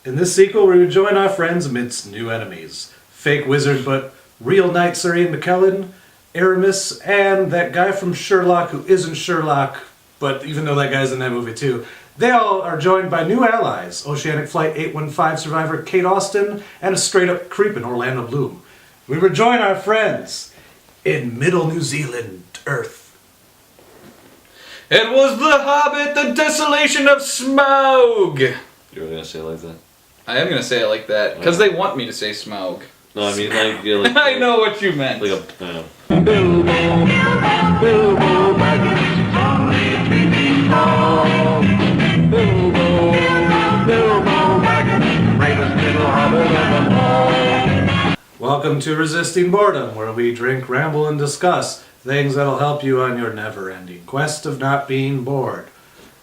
In this sequel, we rejoin our friends amidst new enemies. Fake wizard, but real knight Sir Ian McKellen, Aramis, and that guy from Sherlock who isn't Sherlock, but even though that guy's in that movie too, they all are joined by new allies, Oceanic Flight 815 survivor Kate Austin, and a straight-up creepin' Orlando Bloom. We rejoin our friends in Middle New Zealand, Earth. It was the Hobbit, the Desolation of Smaug! You were going to say it like that? I am going to say it like that, because they want me to say Smaug. No, I mean, like... Yeah, like I know what you meant. Like a... Bilbo Baggins, only 3 feet tall. Bilbo Baggins, bravest little hobbit of them all. Welcome to Resisting Boredom, where we drink, ramble, and discuss things that'll help you on your never-ending quest of not being bored.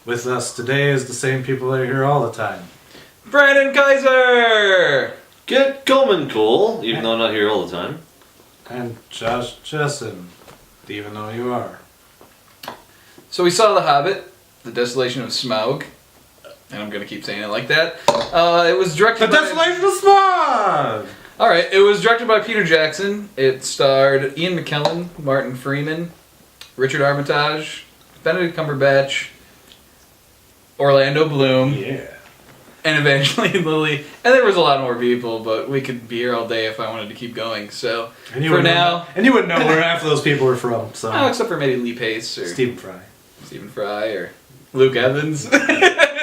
With us today is the same people that are here all the time. Brandon Kaiser! Get Coleman Cole, even though I'm not here all the time. And Josh Jessen, even though you are. So we saw The Hobbit, the Desolation of Smaug, and I'm going to keep saying it like that. It was directed The Desolation of Smaug! Alright, it was directed by Peter Jackson. It starred Ian McKellen, Martin Freeman, Richard Armitage, Benedict Cumberbatch, Orlando Bloom, and Evangeline Lilly. And there was a lot more people, but we could be here all day if I wanted to keep going. So, for now... And you wouldn't know where half of those people are from, so... Oh, except for maybe Lee Pace, or... Stephen Fry, or Luke Evans.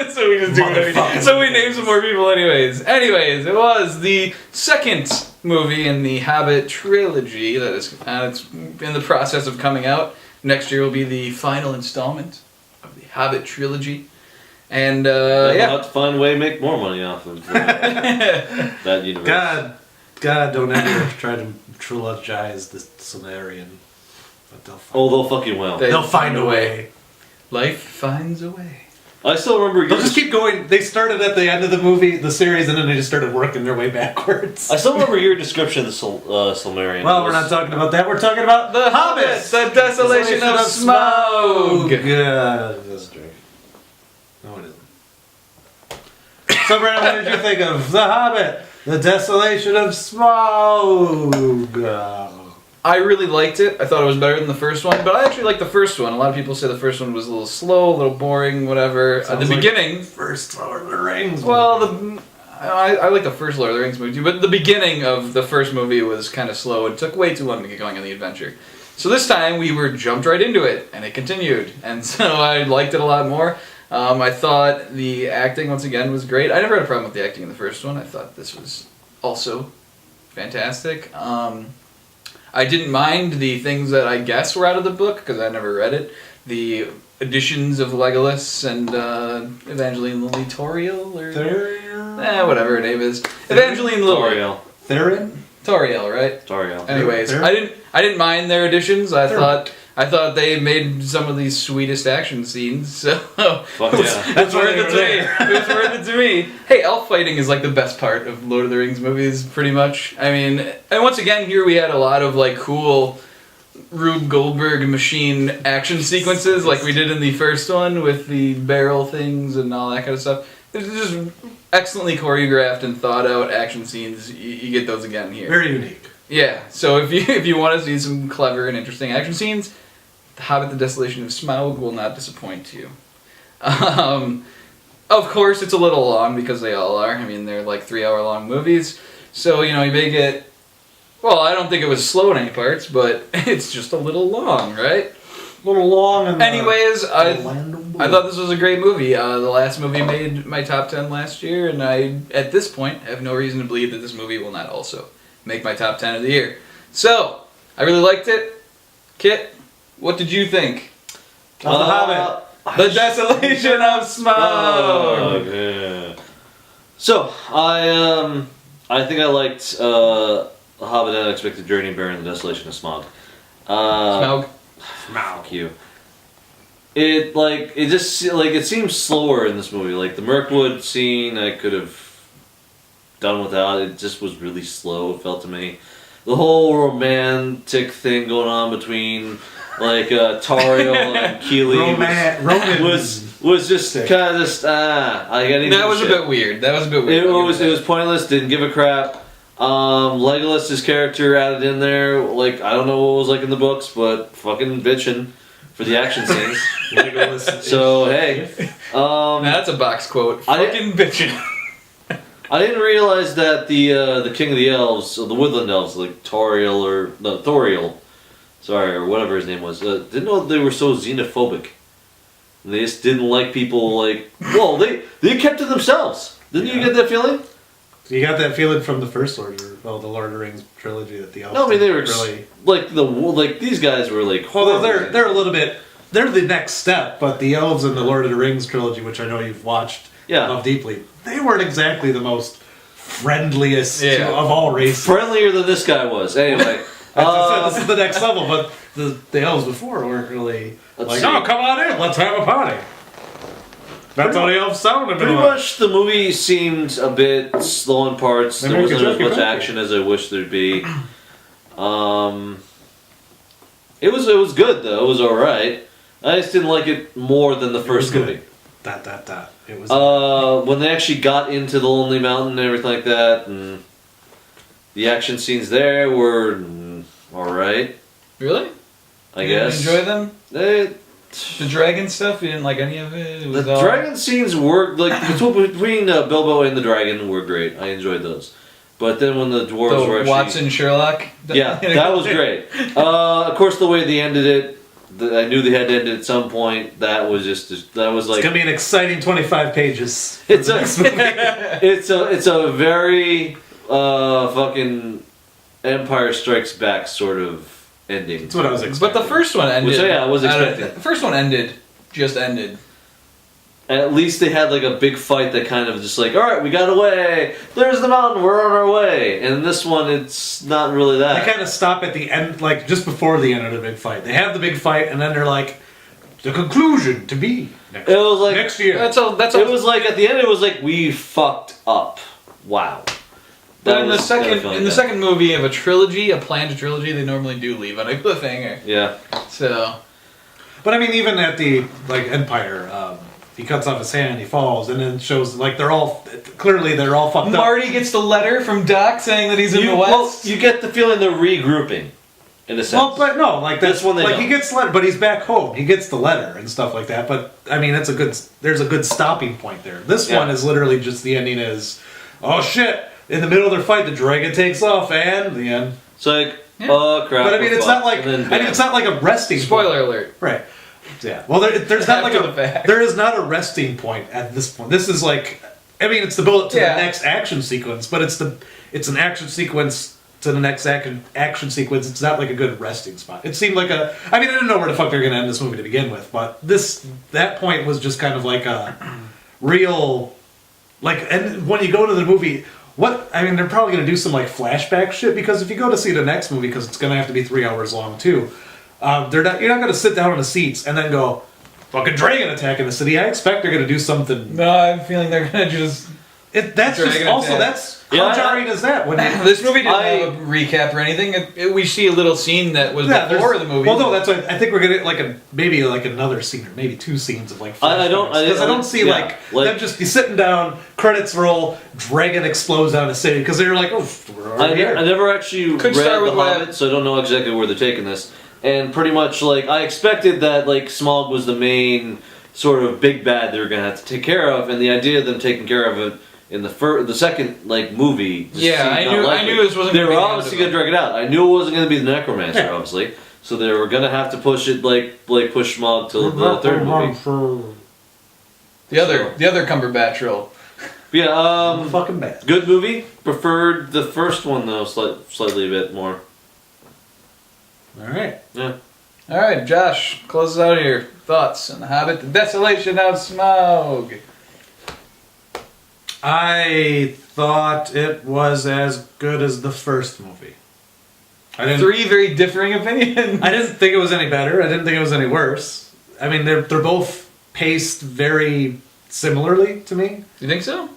So we just do it. So we named some more people anyways. Anyways, it was the second movie in the Hobbit trilogy that is it's in the process of coming out. Next year will be the final installment of the Hobbit trilogy. And They'll have to find a way to make more money off of that universe. God, don't ever try to trilogize the Solarian. But they'll fucking well. They'll find a way. Life finds a way. I still remember... They'll just keep going. They started at the end of the movie, the series, and then they just started working their way backwards. I still remember your description of the Silmarillion. Well, we're not talking about that. We're talking about The Hobbit, the Desolation of Smaug. That's drink. No, it isn't. So, Brandon, what did you think of The Hobbit, the Desolation of Smaug? I really liked it. I thought it was better than the first one, but I actually liked the first one. A lot of people say the first one was a little slow, a little boring, whatever. At the beginning... First Lord of the Rings movie. Well, I like the first Lord of the Rings movie too, but the beginning of the first movie was kind of slow and took way too long to get going on the adventure. So this time we were jumped right into it, and it continued, and so I liked it a lot more. I thought the acting, once again, was great. I never had a problem with the acting in the first one. I thought this was also fantastic. I didn't mind the things that I guess were out of the book, because I never read it. The additions of Legolas and Evangeline Lilly Toriel, or... Thuriel? Whatever her name is. Evangeline Lilly. Toriel. Theron? Toriel, right? Toriel. Anyways, Thuriel? I didn't mind their additions. I thought they made some of these sweetest action scenes, so Fuck yeah. it's worth it to me. It's worth it to me. Hey, elf fighting is like the best part of Lord of the Rings movies, pretty much. I mean, and once again, here we had a lot of like cool Rube Goldberg machine action sequences, like we did in the first one with the barrel things and all that kind of stuff. It's just excellently choreographed and thought out action scenes. You get those again here. Very unique. Yeah, so if you want to see some clever and interesting action scenes, The Hobbit, the Desolation of Smaug will not disappoint you. Of course, it's a little long, because they all are. I mean, they're like 3-hour-long movies. So, you may get... Well, I don't think it was slow in any parts, but it's just a little long, right? A little long. And anyways, I thought this was a great movie. The last movie made my top 10 last year, and I, at this point, have no reason to believe that this movie will not also make my top 10 of the year. So, I really liked it. Kit, what did you think? The Hobbit. The Desolation of Smaug. Yeah. So, I think I liked The Hobbit, An Unexpected Journey, better than The Desolation of Smaug. Smaug. Fuck you. It seems slower in this movie. Like the Mirkwood scene, I could have done without. It just was really slow. It felt to me. the whole romantic thing going on between like Tariel and Keely Roman was just kind of just I didn't That was a bit weird. It was pointless. Didn't give a crap. Legolas's character added in there, like I don't know what it was like in the books, but fucking bitching for the action scenes. Legolas. So hey, that's a box quote. Fucking bitching. I didn't realize that the king of the elves, or the woodland elves, like Thoriel, sorry, or whatever his name was, didn't know they were so xenophobic. And they just didn't like people like. Well, they kept to themselves. Didn't you get that feeling? You got that feeling from the first the Lord of the Rings trilogy that the elves. No, I mean they were really like these guys were like. Well, they're a little bit. They're the next step, but the elves in the Lord of the Rings trilogy, which I know you've watched, love deeply, they weren't exactly the most friendliest of all races. Friendlier than this guy was. Anyway, this is the next level, but the elves before weren't really like, oh, come on in, let's have a party. That's how the elves sounded. Pretty much, the movie seemed a bit slow in parts. There wasn't as much action as I wish there'd be. It was good though. It was all right. I just didn't like it more than the first movie. It was. When they actually got into the Lonely Mountain and everything like that, and the action scenes there were all right. Really? I guess. You enjoy them? The dragon stuff, you didn't like any of it? The dragon scenes were like between Bilbo and the dragon were great. I enjoyed those. But then when the dwarves were actually Watson Sherlock, yeah, that was great. Of course, the way they ended it, I knew they had to end it at some point. That was like it's gonna be an exciting 25 pages. It's a very fucking Empire Strikes Back sort of ending. That's what I was expecting. But the first one ended. Which, I was expecting. The first one just ended. At least they had like a big fight that kind of just like, all right, we got away. There's the mountain. We're on our way. And this one, it's not really that. They kind of stop at the end, like just before the end of the big fight. They have the big fight, and then they're like, the conclusion to be next, it was like next year. That's all. It was like at the end, it was like we fucked up. Wow. But in the second movie of a trilogy, a planned trilogy, they normally do leave on a cliffhanger. Yeah. So. But I mean, even at the Empire, he cuts off his hand, he falls, and then it shows like they're all fucked up. Marty gets the letter from Doc saying that he's in the West. Well, you get the feeling they're regrouping, in a sense. Well, but no, like this one, he gets letter, but he's back home. He gets the letter and stuff like that. But I mean, there's a good stopping point there. This one is literally just the ending is, oh shit! In the middle of their fight, the dragon takes off, and the end. It's like, oh crap! But I mean, it's not like it's not like a resting. Spoiler point. alert! Right. Yeah. Well, there's not like there is not a resting point at this point. This is like, I mean, it's the build-up to the next action sequence, but it's an action sequence to the next action sequence. It's not like a good resting spot. It seemed like I mean, I didn't know where the fuck they were gonna end this movie to begin with, but that point was just kind of like a real, like, and when you go to the movie. I mean, they're probably going to do some like flashback shit because if you go to see the next movie, because it's going to have to be 3 hours long too, you're not going to sit down in the seats and then go, fucking dragon attack in the city. I expect they're going to do something. No, I'm feeling they're going to just. How jarring is that? When this movie didn't have a recap or anything. We see a little scene that was before the movie. Well, no, that's why I think we're gonna get maybe another scene or maybe 2 scenes of like. I don't see them just be sitting down, credits roll, dragon explodes out of the city because they're like, oh, we're already here. I never actually read The Hobbit, so I don't know exactly where they're taking this. And pretty much like I expected that like Smaug was the main sort of big bad they were gonna have to take care of, and the idea of them taking care of it. In the second like movie, I knew this wasn't. They were obviously gonna drag it out. I knew it wasn't gonna be the Necromancer, obviously. So they were gonna have to push it like push Smaug till the third movie. The other Cumberbatch role. Yeah, fucking bad. Good movie. Preferred the first one though, slightly a bit more. All right. Yeah. All right, Josh, close us out here. Thoughts on The Hobbit: The Desolation of Smaug. I thought it was as good as the first movie. Three very differing opinions. I didn't think it was any better. I didn't think it was any worse. I mean, they're both paced very similarly to me. You think so?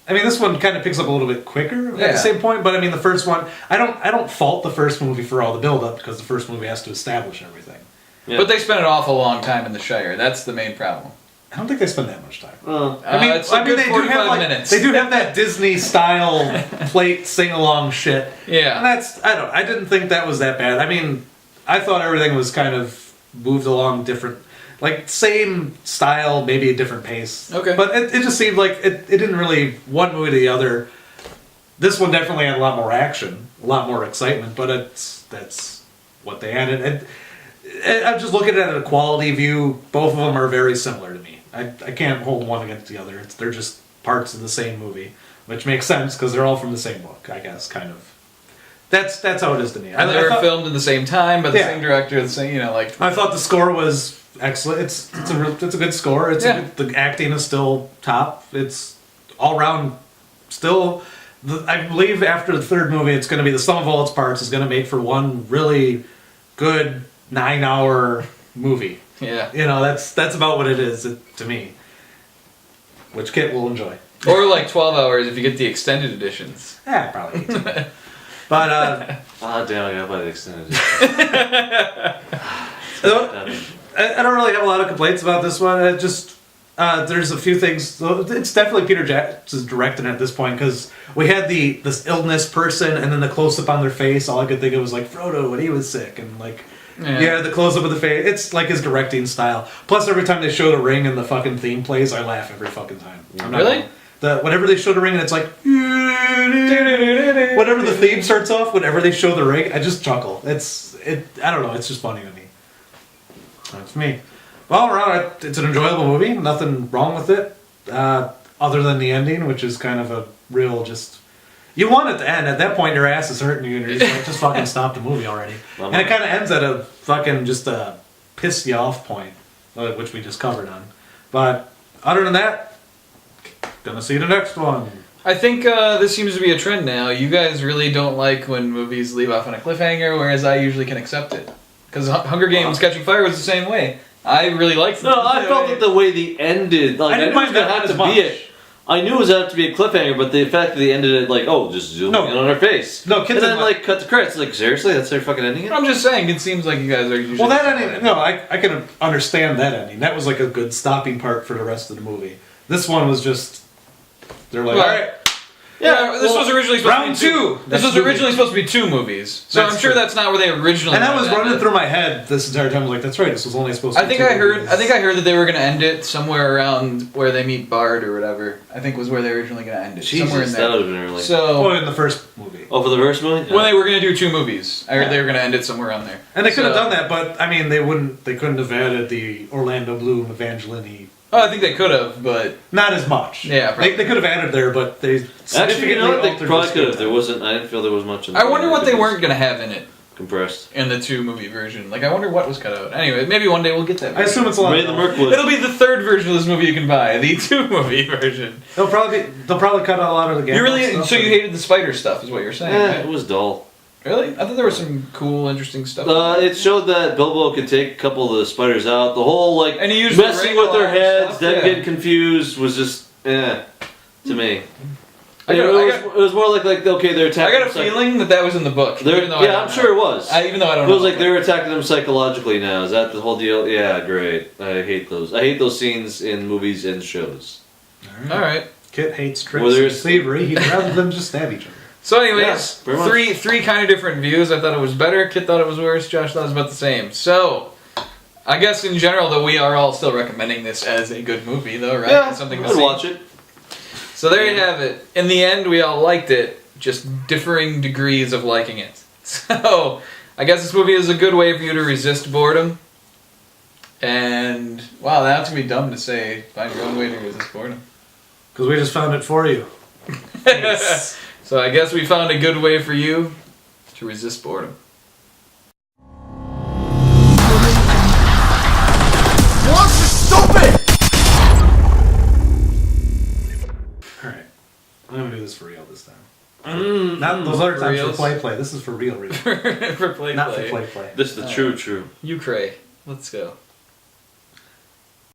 I mean, this one kind of picks up a little bit quicker at Yeah. the same point, but I mean, the first one, I don't fault the first movie for all the build-up because the first movie has to establish everything. Yeah. But they spent an awful long time in the Shire. That's the main problem. I don't think they spend that much time. Uh, It's a good they do 45 have like minutes. they do have that Disney style plate sing along shit. Yeah. And I didn't think that was that bad. I mean, I thought everything was kind of moved along different, like same style, maybe a different pace. Okay. But it just seemed like it didn't really one movie to the other. This one definitely had a lot more action, a lot more excitement, but that's what they had. And I'm just looking at it a quality view. Both of them are very similar to me. I can't hold one against the other. They're just parts of the same movie, which makes sense because they're all from the same book, I guess, kind of. That's how it is to me. And they were filmed at the same time, by the Yeah. same director, the same, like... I thought the score was excellent. It's a good score. Yeah. The acting is still top. It's all around still. I believe after the third movie, it's going to be the sum of all its parts is going to make for one really good 9-hour movie. Yeah. That's about what it is to me. Which Kit will enjoy. Or like 12 hours if you get the extended editions. Yeah, probably. 18. But damn, I gotta buy the extended. I don't really have a lot of complaints about this one. It just there's a few things. It's definitely Peter Jackson's directing at this point because we had this illness person and then the close up on their face. All I could think of was like Frodo when he was sick and like. Yeah, the close up of the face. It's like his directing style. Plus, every time they show the ring and the fucking theme plays, I laugh every fucking time. Really? Whenever they show the ring and it's like, whenever the theme starts off, whenever they show the ring, I just chuckle. I don't know. It's just funny to me. That's me. Well, all around, it's an enjoyable movie. Nothing wrong with it, other than the ending, which is kind of a real just. You want it to end. At that point, your ass is hurting you, and you're just like, just fucking stop the movie already. And it kind of ends at a fucking just a piss you off point, which we just covered on. But other than that, gonna see the next one. I think this seems to be a trend now. You guys really don't like when movies leave off on a cliffhanger, whereas I usually can accept it. Because Hunger Games Catching Fire was the same way. I really liked it. No, I felt that the way they ended, like, I didn't mind that as much. I knew it was have to be a cliffhanger, but the fact that they ended it like, oh, just zoom in on her face. No, kids and then are like cut the credits. Like, seriously, that's their fucking ending. I'm just saying, it seems like you guys are usually... Well, that ending, no, I can understand that ending. That was like a good stopping part for the rest of the movie. This one was just, they're like, all right. Yeah, this was originally supposed round to be two. This was originally supposed to be 2 movies. So That's I'm sure true. that's not where they originally And that was wanted to running end it. through my head this entire time. I was like, that's right, this was only supposed to be I think two I heard. movies. I think I heard that they were going to end it somewhere around where they meet Bard or whatever. I think was where they were originally going to end it. somewhere in Jesus, there. that would have been early. So in the first movie. Oh, for the first movie? when they were going to do 2 movies, I heard they were going to end it somewhere around there. And they could have So- done that, but I mean, they couldn't have added the Orlando Bloom Evangeline. Oh, I think they could have, but Not as much. Yeah, they could have added there, but they Actually, significantly you know what? They altered probably the could have. script. There wasn't. I didn't feel there was much. In I wonder what they it was weren't going to have in it compressed. in the 2 movie version. Like, I wonder what was cut out. Anyway, maybe one day we'll get that. I assume it's a lot. Ray the Merkwood. It'll be the 3rd version of this movie you can buy, the 2 movie version. They'll probably cut out a lot of the game. You really? So you hated the spider stuff, is what you're saying? It Right? was dull. Really? I thought there was some cool, interesting stuff. It showed that Bilbo could take a couple of the spiders out. The whole like And he used the messing ring with their alarm heads, stuff, them yeah. getting confused was just to me. I got- it was more like okay, they're I attacking. got a feeling that was in the book. Even though I Yeah, don't I'm know. sure it was. Even though I don't It know. was like they were attacking them psychologically now. Is that the whole deal? Yeah, great. I hate those. I hate those scenes in movies and shows. All right. Kit hates tricks Well, and there's- thievery. He'd rather them just stab each other. So, anyways, Yeah, pretty much. three kind of different views. I thought it was better. Kit thought it was worse. Josh thought it was about the same. So, I guess in general, though, we are all still recommending this as a good movie, though, right? Yeah, It's something to I'd see. watch it. So there you have it. In the end, we all liked it, just differing degrees of liking it. So, I guess this movie is a good way for you to resist boredom. And, wow, that's going to be dumb to say, find your own way to resist boredom. Because we just found it for you. So I guess we found a good way for you to resist boredom. Alright. I'm going to do this for real this time. Not those other times for reals. play. This is for real. For play Not play. for play. This is the true. You cray. Let's go.